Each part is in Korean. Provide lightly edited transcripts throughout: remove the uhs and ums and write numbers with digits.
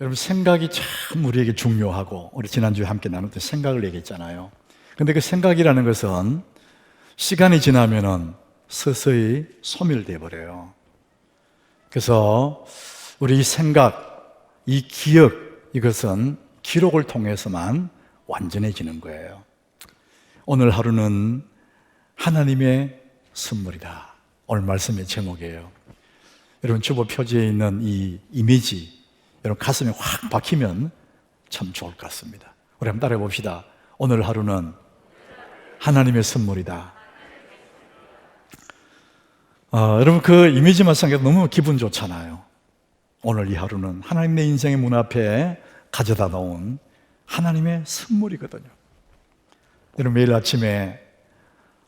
여러분, 생각이 참 우리에게 중요하고, 우리 지난주에 함께 나눴던 생각을 얘기했잖아요. 근데 그 생각이라는 것은 시간이 지나면은 서서히 소멸돼 버려요. 그래서 우리 이 생각, 이 기억, 이것은 기록을 통해서만 완전해지는 거예요. 오늘 하루는 하나님의 선물이다. 오늘 말씀의 제목이에요. 여러분, 주보 표지에 있는 이 이미지 여러분 가슴에 확 박히면 참 좋을 것 같습니다. 우리 한번 따라해 봅시다. 오늘 하루는 하나님의 선물이다. 여러분, 그 이미지만 생각해도 너무 기분 좋잖아요. 오늘 이 하루는 하나님 내 인생의 문 앞에 가져다 놓은 하나님의 선물이거든요. 여러분, 매일 아침에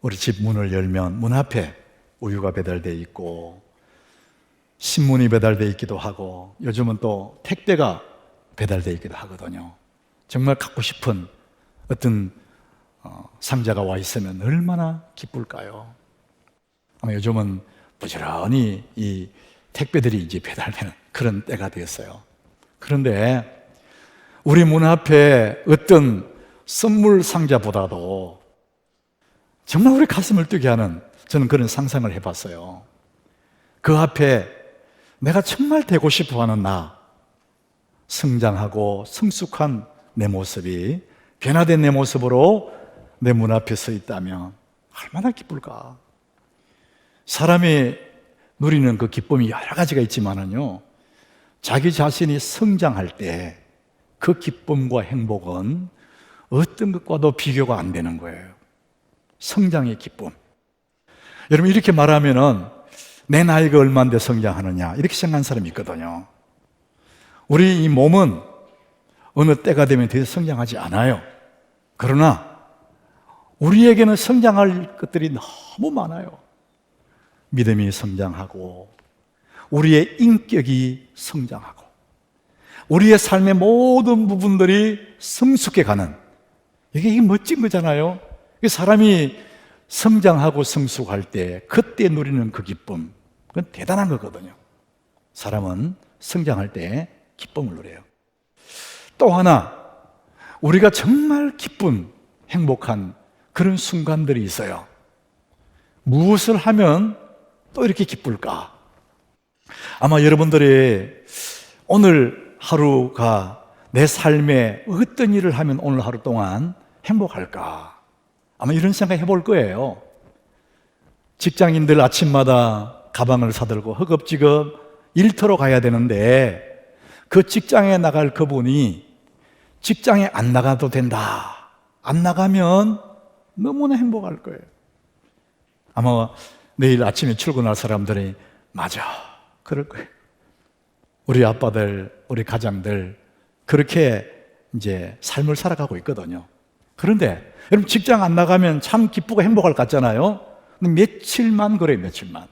우리 집 문을 열면 문 앞에 우유가 배달되어 있고 신문이 배달되어 있기도 하고 요즘은 또 택배가 배달되어 있기도 하거든요. 정말 갖고 싶은 어떤 상자가 와 있으면 얼마나 기쁠까요? 아마 요즘은 부지런히 이 택배들이 이제 배달되는 그런 때가 되었어요. 그런데 우리 문 앞에 어떤 선물 상자보다도 정말 우리 가슴을 뛰게 하는, 저는 그런 상상을 해봤어요. 그 앞에 내가 정말 되고 싶어하는 나, 성장하고 성숙한 내 모습이 변화된 내 모습으로 내 문 앞에 서 있다면 얼마나 기쁠까. 사람이 누리는 그 기쁨이 여러 가지가 있지만은요, 자기 자신이 성장할 때 그 기쁨과 행복은 어떤 것과도 비교가 안 되는 거예요. 성장의 기쁨. 여러분, 이렇게 말하면은 내 나이가 얼마인데 성장하느냐 이렇게 생각하는 사람이 있거든요. 우리 이 몸은 어느 때가 되면 더 성장하지 않아요. 그러나 우리에게는 성장할 것들이 너무 많아요. 믿음이 성장하고 우리의 인격이 성장하고 우리의 삶의 모든 부분들이 성숙해가는, 이게 멋진 거잖아요. 사람이 성장하고 성숙할 때 그때 누리는 그 기쁨, 그건 대단한 거거든요. 사람은 성장할 때 기쁨을 누려요. 또 하나, 우리가 정말 기쁜, 행복한 그런 순간들이 있어요. 무엇을 하면 또 이렇게 기쁠까? 아마 여러분들이 오늘 하루가 내 삶에 어떤 일을 하면 오늘 하루 동안 행복할까? 아마 이런 생각 해볼 거예요. 직장인들 아침마다 가방을 사들고 허겁지겁 일터로 가야 되는데 그 직장에 나갈 그분이 직장에 안 나가도 된다, 안 나가면 너무나 행복할 거예요. 아마 내일 아침에 출근할 사람들이 맞아, 그럴 거예요. 우리 아빠들, 우리 가장들 그렇게 이제 삶을 살아가고 있거든요. 그런데 여러분, 직장 안 나가면 참 기쁘고 행복할 것 같잖아요. 근데 며칠만 그래요, 며칠만.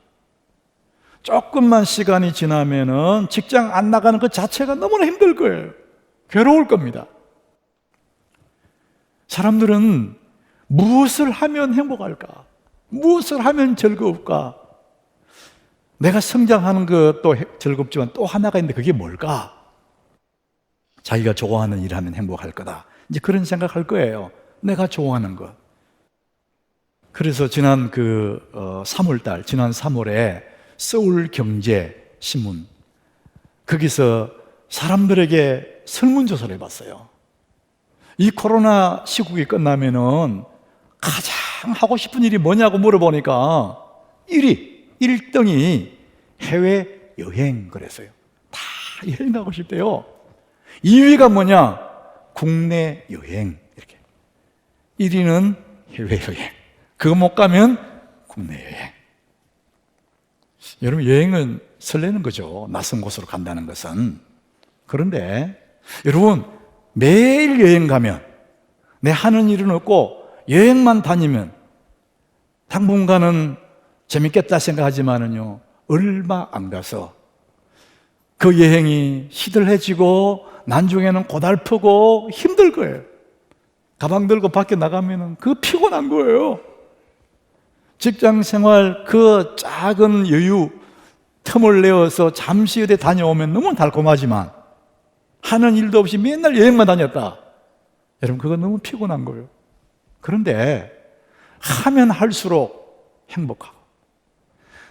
조금만 시간이 지나면은 직장 안 나가는 그 자체가 너무나 힘들 거예요. 괴로울 겁니다. 사람들은 무엇을 하면 행복할까? 무엇을 하면 즐거울까? 내가 성장하는 것도 즐겁지만 또 하나가 있는데 그게 뭘까? 자기가 좋아하는 일을 하면 행복할 거다, 이제 그런 생각할 거예요. 내가 좋아하는 것. 그래서 지난 3월달, 지난 3월에 서울경제신문, 거기서 사람들에게 설문조사를 해봤어요. 이 코로나 시국이 끝나면은 가장 하고 싶은 일이 뭐냐고 물어보니까 1등이 해외여행 그랬어요. 다 여행 가고 싶대요. 2위가 뭐냐? 국내 여행. 이렇게. 1위는 해외여행. 그거 못 가면 국내 여행. 여러분, 여행은 설레는 거죠. 낯선 곳으로 간다는 것은. 그런데 여러분, 매일 여행 가면 내 하는 일은 없고 여행만 다니면 당분간은 재밌겠다 생각하지만은요, 얼마 안 가서 그 여행이 시들해지고 나중에는 고달프고 힘들 거예요. 가방 들고 밖에 나가면은 그 피곤한 거예요. 직장 생활 그 작은 여유 틈을 내어서 잠시 어디 다녀오면 너무 달콤하지만 하는 일도 없이 맨날 여행만 다녔다. 여러분, 그건 너무 피곤한 거예요. 그런데 하면 할수록 행복하고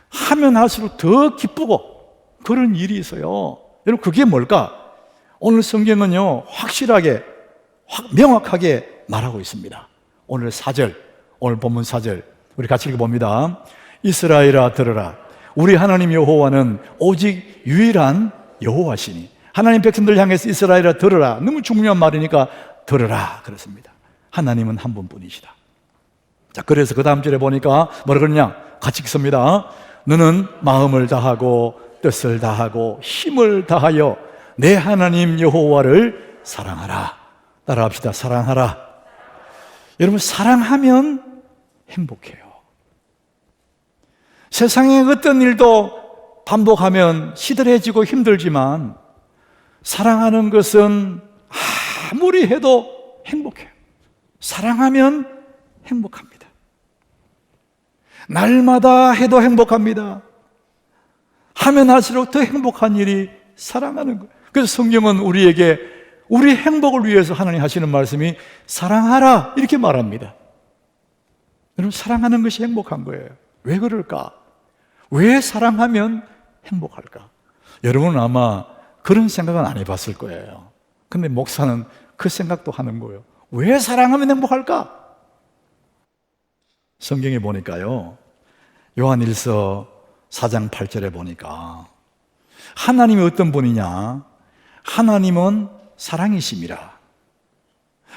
하면 할수록 더 기쁘고 그런 일이 있어요. 여러분, 그게 뭘까? 오늘 성경은요, 확실하게 명확하게 말하고 있습니다. 오늘 4절, 오늘 본문 4절 우리 같이 읽어봅니다. 이스라엘아 들으라, 우리 하나님 여호와는 오직 유일한 여호와시니. 하나님 백성들 향해서 이스라엘아 들으라, 너무 중요한 말이니까 들으라 그렇습니다. 하나님은 한 분뿐이시다. 자, 그래서 그 다음 절에 보니까 뭐라 그러냐? 같이 읽습니다. 너는 마음을 다하고 뜻을 다하고 힘을 다하여 내 하나님 여호와를 사랑하라. 따라합시다. 사랑하라. 여러분, 사랑하면 행복해요. 세상의 어떤 일도 반복하면 시들해지고 힘들지만 사랑하는 것은 아무리 해도 행복해요. 사랑하면 행복합니다. 날마다 해도 행복합니다. 하면 할수록 더 행복한 일이 사랑하는 거예요. 그래서 성경은 우리에게 우리 행복을 위해서 하나님 하시는 말씀이 사랑하라 이렇게 말합니다. 여러분, 사랑하는 것이 행복한 거예요. 왜 그럴까? 왜 사랑하면 행복할까? 여러분은 아마 그런 생각은 안 해봤을 거예요. 근데 목사는 그 생각도 하는 거예요. 왜 사랑하면 행복할까? 성경에 보니까요, 요한일서 4장 8절에 보니까 하나님이 어떤 분이냐? 하나님은 사랑이심이라.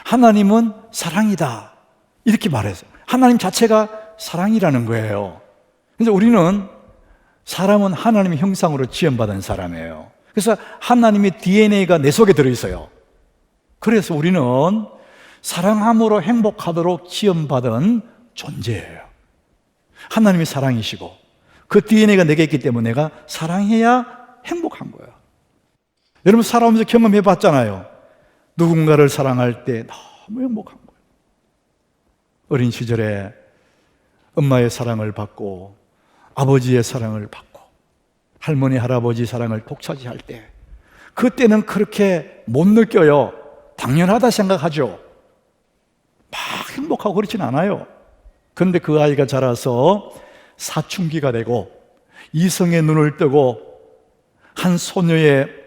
하나님은 사랑이다. 이렇게 말해서 하나님 자체가 사랑이라는 거예요. 그래서 우리는 사람은 하나님의 형상으로 지음받은 사람이에요. 그래서 하나님의 DNA가 내 속에 들어있어요. 그래서 우리는 사랑함으로 행복하도록 지음받은 존재예요. 하나님이 사랑이시고 그 DNA가 내게 있기 때문에 내가 사랑해야 행복한 거예요. 여러분, 살아오면서 경험해 봤잖아요. 누군가를 사랑할 때 너무 행복한 거예요. 어린 시절에 엄마의 사랑을 받고 아버지의 사랑을 받고 할머니, 할아버지 사랑을 독차지할 때 그때는 그렇게 못 느껴요. 당연하다 생각하죠. 막 행복하고 그렇진 않아요. 그런데 그 아이가 자라서 사춘기가 되고 이성의 눈을 뜨고 한 소녀의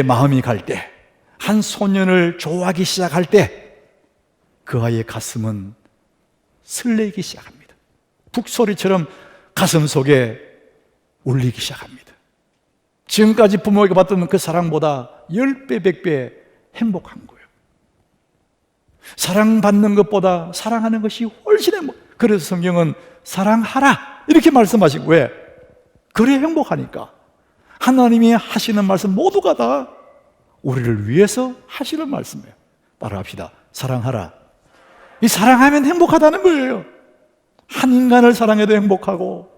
마음이 갈 때, 한 소년을 좋아하기 시작할 때 그 아이의 가슴은 설레기 시작합니다. 북소리처럼 가슴 속에 울리기 시작합니다. 지금까지 부모에게 받던 그 사랑보다 10배, 100배 행복한 거예요. 사랑받는 것보다 사랑하는 것이 훨씬 행복. 그래서 성경은 사랑하라 이렇게 말씀하시고, 왜? 그래 행복하니까. 하나님이 하시는 말씀 모두가 다 우리를 위해서 하시는 말씀이에요. 따라합시다. 사랑하라. 이 사랑하면 행복하다는 거예요. 한 인간을 사랑해도 행복하고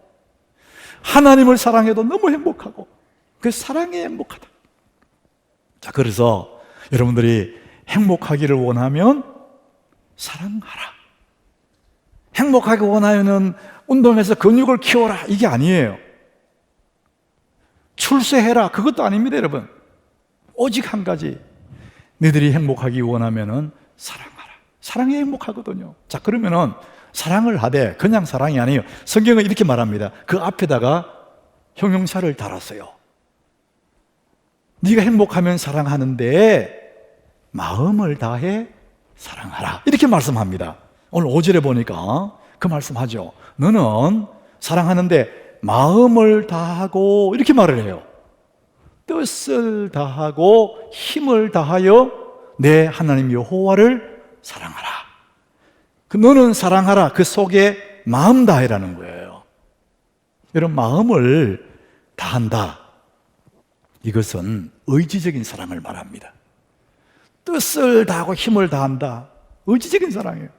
하나님을 사랑해도 너무 행복하고, 그 사랑에 행복하다. 자, 그래서 여러분들이 행복하기를 원하면 사랑하라. 행복하기 원하면 운동해서 근육을 키워라, 이게 아니에요. 출세해라, 그것도 아닙니다. 여러분, 오직 한 가지, 너희들이 행복하기 원하면 사랑하라. 사랑이 행복하거든요. 자, 그러면은 사랑을 하되 그냥 사랑이 아니에요. 성경은 이렇게 말합니다. 그 앞에다가 형용사를 달았어요. 네가 행복하면 사랑하는데 마음을 다해 사랑하라, 이렇게 말씀합니다. 오늘 5절에 보니까 그 말씀하죠. 너는 사랑하는데 마음을 다하고, 이렇게 말을 해요. 뜻을 다하고 힘을 다하여 내 하나님 여호와를 사랑하라. 그 너는 사랑하라, 그 속에 마음 다해라는 거예요. 여러분, 마음을 다한다, 이것은 의지적인 사랑을 말합니다. 뜻을 다하고 힘을 다한다, 의지적인 사랑이에요.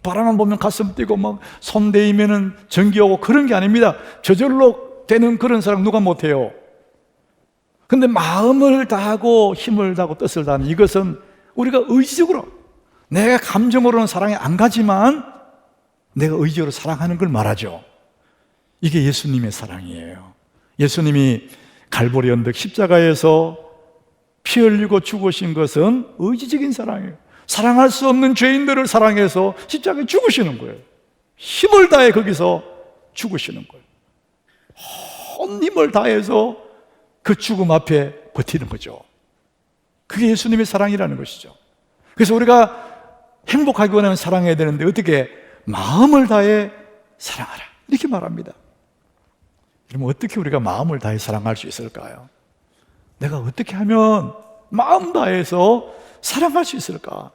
바라만 보면 가슴 뛰고 막 손 대이면은 전기 오고 그런 게 아닙니다. 저절로 되는 그런 사랑 누가 못해요. 근데 마음을 다하고 힘을 다하고 뜻을 다하는, 이것은 우리가 의지적으로, 내가 감정으로는 사랑이 안 가지만 내가 의지적으로 사랑하는 걸 말하죠. 이게 예수님의 사랑이에요. 예수님이 갈보리 언덕 십자가에서 피 흘리고 죽으신 것은 의지적인 사랑이에요. 사랑할 수 없는 죄인들을 사랑해서 십자가에 죽으시는 거예요. 힘을 다해 거기서 죽으시는 거예요. 온 힘을 다해서 그 죽음 앞에 버티는 거죠. 그게 예수님의 사랑이라는 것이죠. 그래서 우리가 행복하기 원하면 사랑해야 되는데 어떻게 마음을 다해 사랑하라 이렇게 말합니다. 그러면 어떻게 우리가 마음을 다해 사랑할 수 있을까요? 내가 어떻게 하면 마음 다해서 사랑할 수 있을까?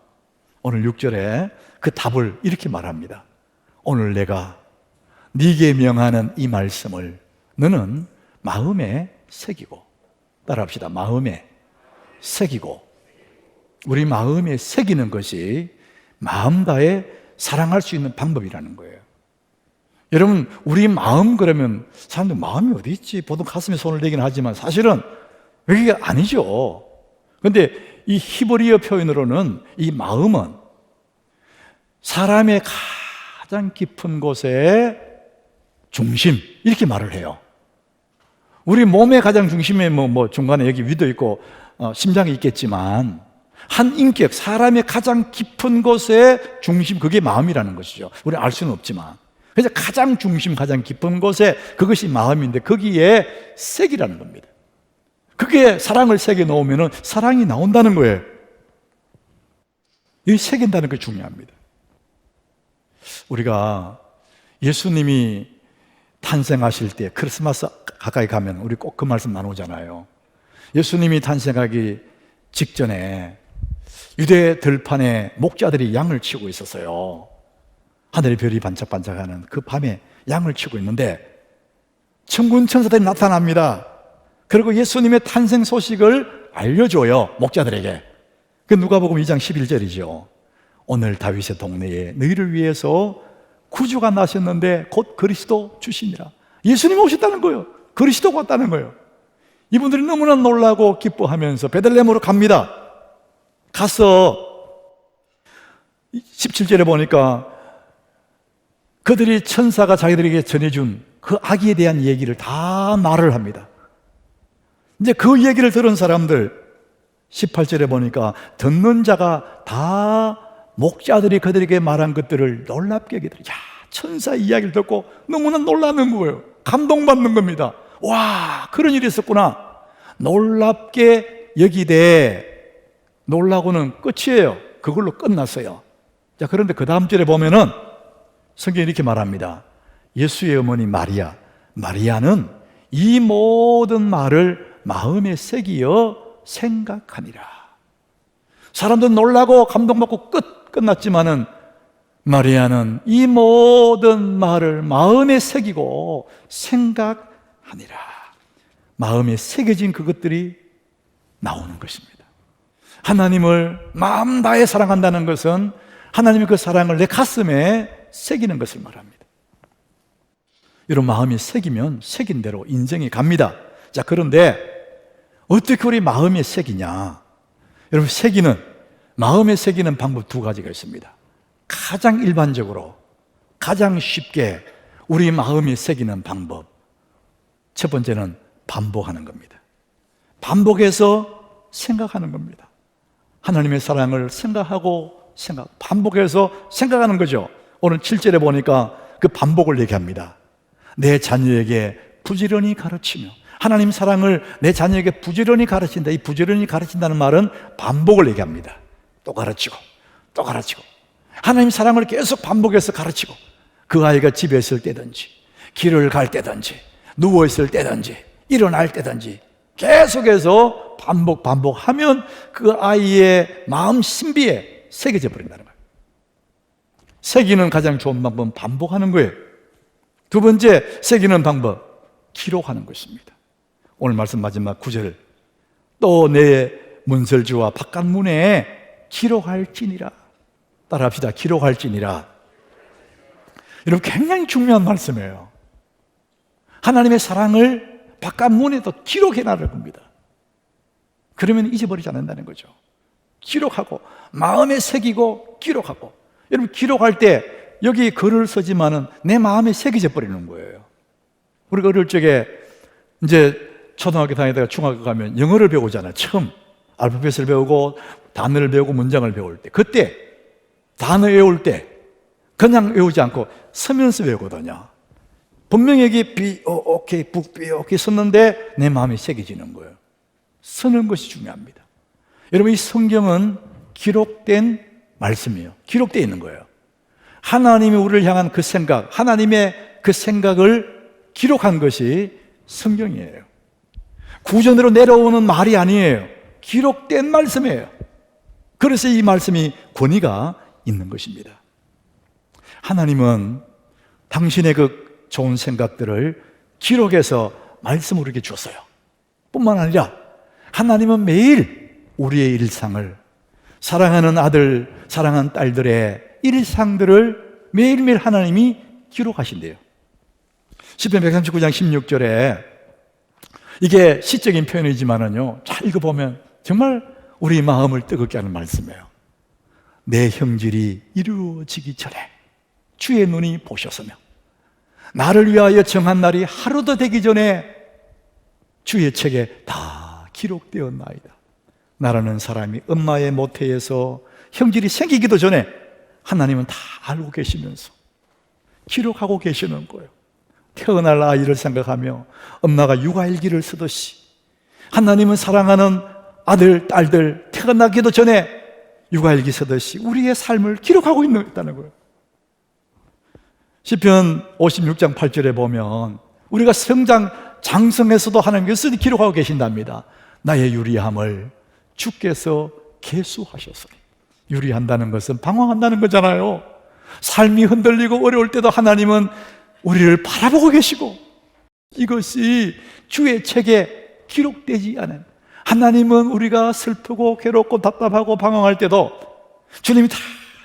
오늘 6절에 그 답을 이렇게 말합니다. 오늘 내가 네게 명하는 이 말씀을 너는 마음에 새기고, 따라합시다. 마음에 새기고. 우리 마음에 새기는 것이 마음 다해 사랑할 수 있는 방법이라는 거예요. 여러분, 우리 마음 그러면 사람들 마음이 어디 있지? 보통 가슴에 손을 대긴 하지만 사실은 그게 아니죠. 그런데 이 히브리어 표현으로는 이 마음은 사람의 가장 깊은 곳의 중심 이렇게 말을 해요. 우리 몸의 가장 중심에 중간에 여기 위도 있고 심장이 있겠지만 한 인격, 사람의 가장 깊은 곳의 중심, 그게 마음이라는 것이죠. 우리 알 수는 없지만. 그래서 가장 중심, 가장 깊은 곳에 그것이 마음인데 거기에 색이라는 겁니다. 그게 사랑을 새겨 놓으면 사랑이 나온다는 거예요. 이 새긴다는 게 중요합니다. 우리가 예수님이 탄생하실 때 크리스마스 가까이 가면 우리 꼭 그 말씀 나누잖아요. 예수님이 탄생하기 직전에 유대 들판에 목자들이 양을 치고 있었어요. 하늘의 별이 반짝반짝하는 그 밤에 양을 치고 있는데 천군 천사들이 나타납니다. 그리고 예수님의 탄생 소식을 알려줘요, 목자들에게. 그 누가복음 2장 11절이죠. 오늘 다윗의 동네에 너희를 위해서 구주가 나셨는데 곧 그리스도 주시니라. 예수님이 오셨다는 거예요. 그리스도가 왔다는 거예요. 이분들이 너무나 놀라고 기뻐하면서 베들레헴으로 갑니다. 가서 17절에 보니까 그들이 천사가 자기들에게 전해준 그 아기에 대한 얘기를 다 말을 합니다. 이제 그 얘기를 들은 사람들 18절에 보니까 듣는 자가 다 목자들이 그들에게 말한 것들을 놀랍게 여기더라. 야, 천사 이야기를 듣고 너무나 놀라는 거예요. 감동받는 겁니다. 와, 그런 일이 있었구나. 놀랍게 여기되 놀라고는 끝이에요. 그걸로 끝났어요. 자, 그런데 그 다음 절에 보면은 성경이 이렇게 말합니다. 예수의 어머니 마리아는 이 모든 말을 마음에 새기어 생각하니라. 사람들은 놀라고 감동받고 끝났지만은 마리아는 이 모든 말을 마음에 새기고 생각하니라. 마음에 새겨진 그것들이 나오는 것입니다. 하나님을 마음 다해 사랑한다는 것은 하나님의 그 사랑을 내 가슴에 새기는 것을 말합니다. 이런 마음이 새기면 새긴 대로 인생이 갑니다. 자, 그런데 어떻게 우리 마음에 새기냐? 여러분, 마음에 새기는 방법 두 가지가 있습니다. 가장 일반적으로, 가장 쉽게 우리 마음에 새기는 방법. 첫 번째는 반복하는 겁니다. 반복해서 생각하는 겁니다. 하나님의 사랑을 반복해서 생각하는 거죠. 오늘 7절에 보니까 그 반복을 얘기합니다. 내 자녀에게 부지런히 가르치며. 하나님 사랑을 내 자녀에게 부지런히 가르친다. 이 부지런히 가르친다는 말은 반복을 얘기합니다. 또 가르치고 또 가르치고 하나님 사랑을 계속 반복해서 가르치고, 그 아이가 집에 있을 때든지 길을 갈 때든지 누워 있을 때든지 일어날 때든지 계속해서 반복하면 그 아이의 마음 신비에 새겨져 버린다는 거예요. 새기는 가장 좋은 방법은 반복하는 거예요. 두 번째 새기는 방법, 기록하는 것입니다. 오늘 말씀 마지막 9절, 또 내 문설주와 바깥문에 기록할지니라. 따라합시다. 기록할지니라. 여러분, 굉장히 중요한 말씀이에요. 하나님의 사랑을 바깥문에도 기록해놔야 겁니다. 그러면 잊어버리지 않는다는 거죠. 기록하고 마음에 새기고 기록하고. 여러분, 기록할 때 여기 글을 쓰지만은 내 마음에 새겨져 버리는 거예요. 우리가 어릴 적에 이제 초등학교 다니다가 중학교 가면 영어를 배우잖아요. 처음 알파벳을 배우고 단어를 배우고 문장을 배울 때, 그때 단어 외울 때 그냥 외우지 않고 서면서 외우거든요. 분명히 여기 B-O-O-K, 북 B-O-K 썼는데 내 마음이 새겨지는 거예요. 쓰는 것이 중요합니다. 여러분, 이 성경은 기록된 말씀이에요. 기록되어 있는 거예요. 하나님이 우리를 향한 그 생각, 하나님의 그 생각을 기록한 것이 성경이에요. 구전으로 내려오는 말이 아니에요. 기록된 말씀이에요. 그래서 이 말씀이 권위가 있는 것입니다. 하나님은 당신의 그 좋은 생각들을 기록해서 말씀으로 이렇게 줬어요. 뿐만 아니라 하나님은 매일 우리의 일상을, 사랑하는 아들, 사랑하는 딸들의 일상들을 매일매일 하나님이 기록하신대요. 시편 139장 16절에, 이게 시적인 표현이지만은요, 잘 읽어보면 정말 우리 마음을 뜨겁게 하는 말씀이에요. 내 형질이 이루어지기 전에 주의 눈이 보셨으며 나를 위하여 정한 날이 하루도 되기 전에 주의 책에 다 기록되었나이다. 나라는 사람이 엄마의 모태에서 형질이 생기기도 전에 하나님은 다 알고 계시면서 기록하고 계시는 거예요. 태어날 아이를 생각하며 엄마가 육아일기를 쓰듯이 하나님은 사랑하는 아들, 딸들 태어나기도 전에 육아일기 쓰듯이 우리의 삶을 기록하고 있다는 거예요. 시편 56장 8절에 보면 우리가 성장, 장성에서도 하나님께서 기록하고 계신답니다. 나의 유리함을 주께서 계수하셨으니. 유리한다는 것은 방황한다는 거잖아요. 삶이 흔들리고 어려울 때도 하나님은 우리를 바라보고 계시고, 이것이 주의 책에 기록되지 않은, 하나님은 우리가 슬프고 괴롭고 답답하고 방황할 때도 주님이 다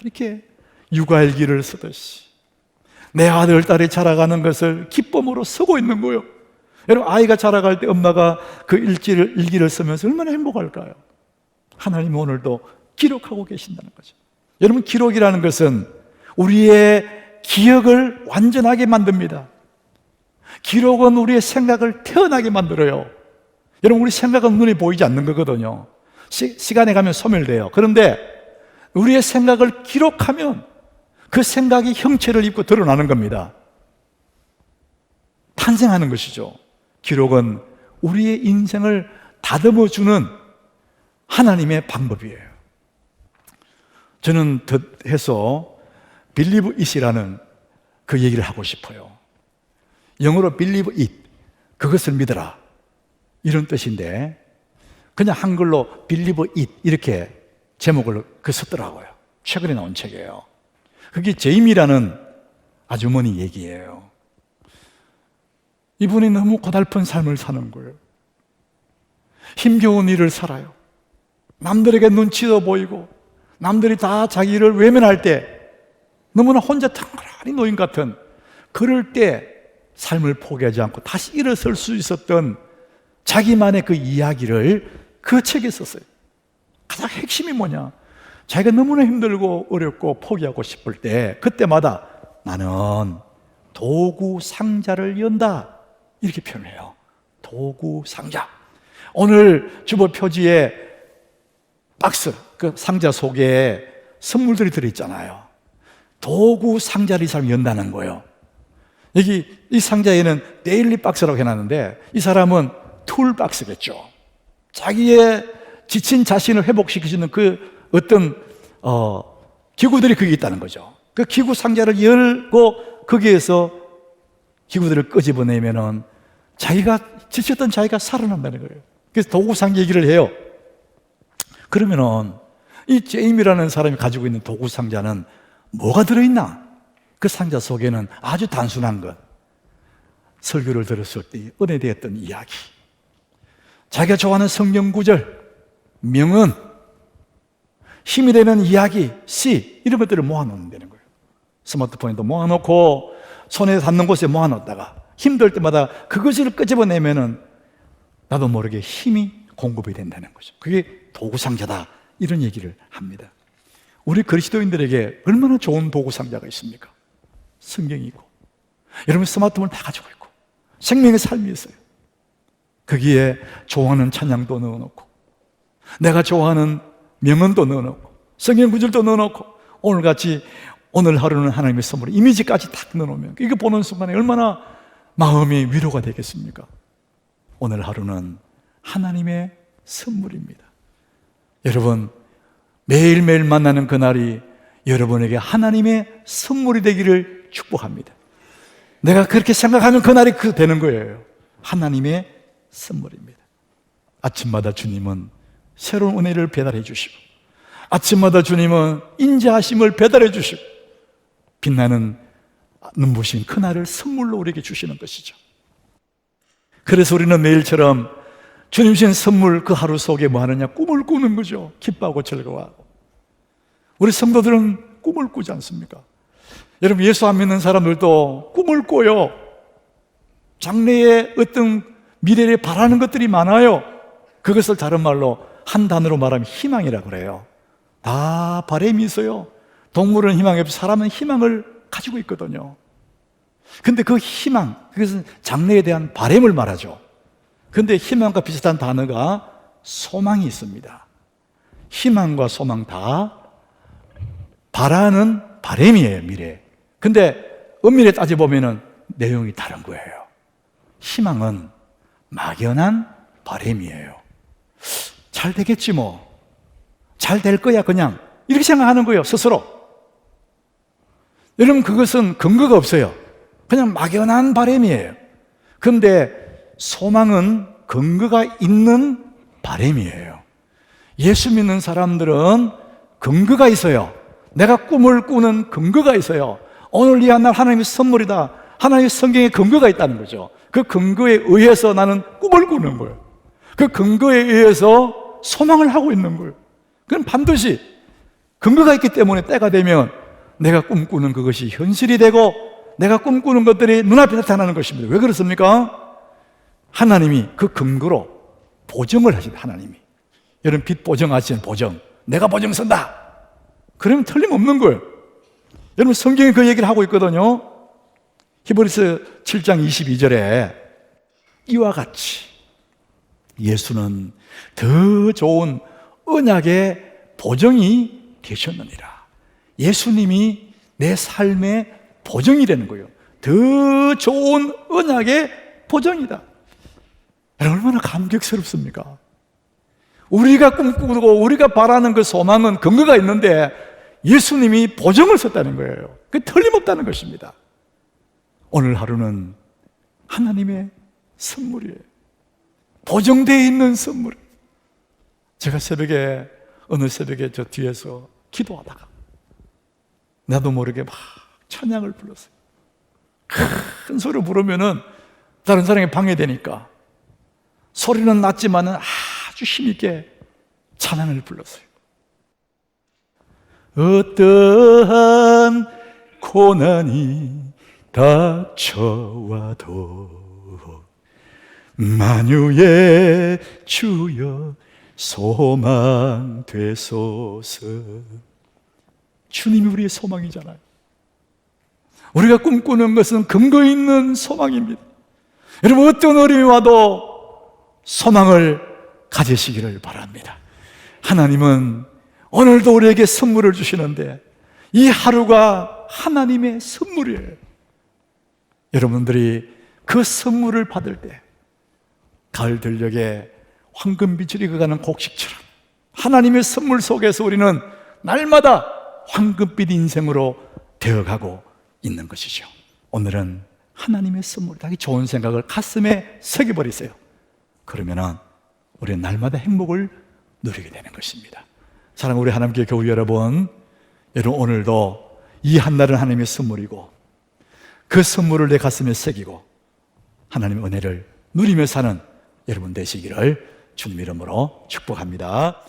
이렇게 육아일기를 쓰듯이 내 아들, 딸이 자라가는 것을 기쁨으로 쓰고 있는 거예요. 여러분, 아이가 자라갈 때 엄마가 그 일기를 쓰면서 얼마나 행복할까요? 하나님은 오늘도 기록하고 계신다는 거죠. 여러분, 기록이라는 것은 우리의 기억을 완전하게 만듭니다. 기록은 우리의 생각을 태어나게 만들어요. 여러분, 우리 생각은 눈에 보이지 않는 거거든요. 시간에 가면 소멸돼요. 그런데 우리의 생각을 기록하면 그 생각이 형체를 입고 드러나는 겁니다. 탄생하는 것이죠. 기록은 우리의 인생을 다듬어주는 하나님의 방법이에요. 저는 더해서 believe it이라는 그 얘기를 하고 싶어요. 영어로 believe it, 그것을 믿어라, 이런 뜻인데 그냥 한글로 believe it 이렇게 제목을 썼더라고요. 최근에 나온 책이에요. 그게 제임이라는 아주머니 얘기예요. 이분이 너무 고달픈 삶을 사는 거예요. 힘겨운 일을 살아요. 남들에게 눈치도 보이고 남들이 다 자기를 외면할 때 너무나 혼자 탕그라니 노인 같은, 그럴 때 삶을 포기하지 않고 다시 일어설 수 있었던 자기만의 그 이야기를 그 책에 썼어요. 가장 핵심이 뭐냐? 자기가 너무나 힘들고 어렵고 포기하고 싶을 때 그때마다 나는 도구 상자를 연다, 이렇게 표현해요. 도구 상자. 오늘 주보 표지에 박스, 그 상자 속에 선물들이 들어있잖아요. 도구 상자를 이 사람이 연다는 거예요. 여기 이 상자에는 데일리 박스라고 해놨는데 이 사람은 툴 박스겠죠. 자기의 지친 자신을 회복시키는 그 어떤 기구들이 거기 있다는 거죠. 그 기구 상자를 열고 거기에서 기구들을 끄집어내면은 자기가 지쳤던 자기가 살아난다는 거예요. 그래서 도구 상자 얘기를 해요. 그러면은 이 제임이라는 사람이 가지고 있는 도구 상자는 뭐가 들어있나? 그 상자 속에는 아주 단순한 것, 설교를 들었을 때 은혜되었던 이야기, 자기가 좋아하는 성경 구절, 명언, 힘이 되는 이야기, 시, 이런 것들을 모아놓는다는 거예요. 스마트폰에도 모아놓고 손에 닿는 곳에 모아놓다가 힘들 때마다 그것을 끄집어내면은 나도 모르게 힘이 공급이 된다는 거죠. 그게 도구상자다, 이런 얘기를 합니다. 우리 그리스도인들에게 얼마나 좋은 도구상자가 있습니까? 성경이 있고, 여러분 스마트폰을 다 가지고 있고, 생명의 삶이 있어요. 거기에 좋아하는 찬양도 넣어놓고, 내가 좋아하는 명언도 넣어놓고 성경 구절도 넣어놓고 오늘같이 오늘 하루는 하나님의 선물 이미지까지 탁 넣어놓으면 이거 보는 순간에 얼마나 마음이 위로가 되겠습니까? 오늘 하루는 하나님의 선물입니다. 여러분, 매일매일 만나는 그날이 여러분에게 하나님의 선물이 되기를 축복합니다. 내가 그렇게 생각하면 그날이 되는 거예요. 하나님의 선물입니다. 아침마다 주님은 새로운 은혜를 배달해 주시고, 아침마다 주님은 인자하심을 배달해 주시고, 빛나는 눈부신 그날을 선물로 우리에게 주시는 것이죠. 그래서 우리는 매일처럼 주님 주신 선물 그 하루 속에 뭐 하느냐? 꿈을 꾸는 거죠. 기뻐하고 즐거워하고. 우리 성도들은 꿈을 꾸지 않습니까? 여러분, 예수 안 믿는 사람들도 꿈을 꿔요. 장래에 어떤 미래를 바라는 것들이 많아요. 그것을 다른 말로 한 단어로 말하면 희망이라고 그래요. 다 바람이 있어요. 동물은 희망이 없고 사람은 희망을 가지고 있거든요. 근데 그 희망, 그것은 장래에 대한 바람을 말하죠. 근데 희망과 비슷한 단어가 소망이 있습니다. 희망과 소망 다 바라는 바람이에요, 미래. 근데 엄밀히 따져보면 내용이 다른 거예요. 희망은 막연한 바람이에요. 잘 되겠지 뭐. 잘 될 거야 그냥. 이렇게 생각하는 거예요, 스스로. 여러분, 그것은 근거가 없어요. 그냥 막연한 바람이에요. 그런데 소망은 근거가 있는 바람이에요. 예수 믿는 사람들은 근거가 있어요. 내가 꿈을 꾸는 근거가 있어요. 오늘 이 한 날 하나님의 선물이다. 하나님의 성경에 근거가 있다는 거죠. 그 근거에 의해서 나는 꿈을 꾸는 거예요. 그 근거에 의해서 소망을 하고 있는 거예요. 그건 반드시 근거가 있기 때문에 때가 되면 내가 꿈꾸는 그것이 현실이 되고 내가 꿈꾸는 것들이 눈앞에 나타나는 것입니다. 왜 그렇습니까? 하나님이 그 근거로 보증을 하십니다. 하나님이. 여러분, 빚 보증하시는 보증. 내가 보증 선다. 그러면 틀림없는 거예요. 여러분, 성경에 그 얘기를 하고 있거든요. 히브리서 7장 22절에 이와 같이 예수는 더 좋은 언약의 보증이 되셨느니라. 예수님이 내 삶의 보증이 되는 거예요. 더 좋은 언약의 보증이다. 얼마나 감격스럽습니까? 우리가 꿈꾸고 우리가 바라는 그 소망은 근거가 있는데 예수님이 보증을 썼다는 거예요. 그게 틀림없다는 것입니다. 오늘 하루는 하나님의 선물이에요. 보증되어 있는 선물. 제가 어느 새벽에 저 뒤에서 기도하다가 나도 모르게 막 찬양을 불렀어요. 큰 소리로 부르면은 다른 사람이 방해되니까 소리는 낮지만은 아주 힘있게 찬양을 불렀어요. 어떠한 고난이 닥쳐와도 만유의 주여 소망 되소서. 주님이 우리의 소망이잖아요. 우리가 꿈꾸는 것은 근거 있는 소망입니다. 여러분, 어떤 어려움이 와도 소망을 가지시기를 바랍니다. 하나님은 오늘도 우리에게 선물을 주시는데 이 하루가 하나님의 선물이에요. 여러분들이 그 선물을 받을 때 가을 들녘에 황금빛을 익어가는 곡식처럼 하나님의 선물 속에서 우리는 날마다 황금빛 인생으로 되어가고 있는 것이죠. 오늘은 하나님의 선물, 자기 좋은 생각을 가슴에 새겨버리세요. 그러면은 우리는 날마다 행복을 누리게 되는 것입니다. 사랑하는 우리 하나님께 교우 여러분, 오늘도 이 한날은 하나님의 선물이고 그 선물을 내 가슴에 새기고 하나님의 은혜를 누리며 사는 여러분 되시기를 주님 이름으로 축복합니다.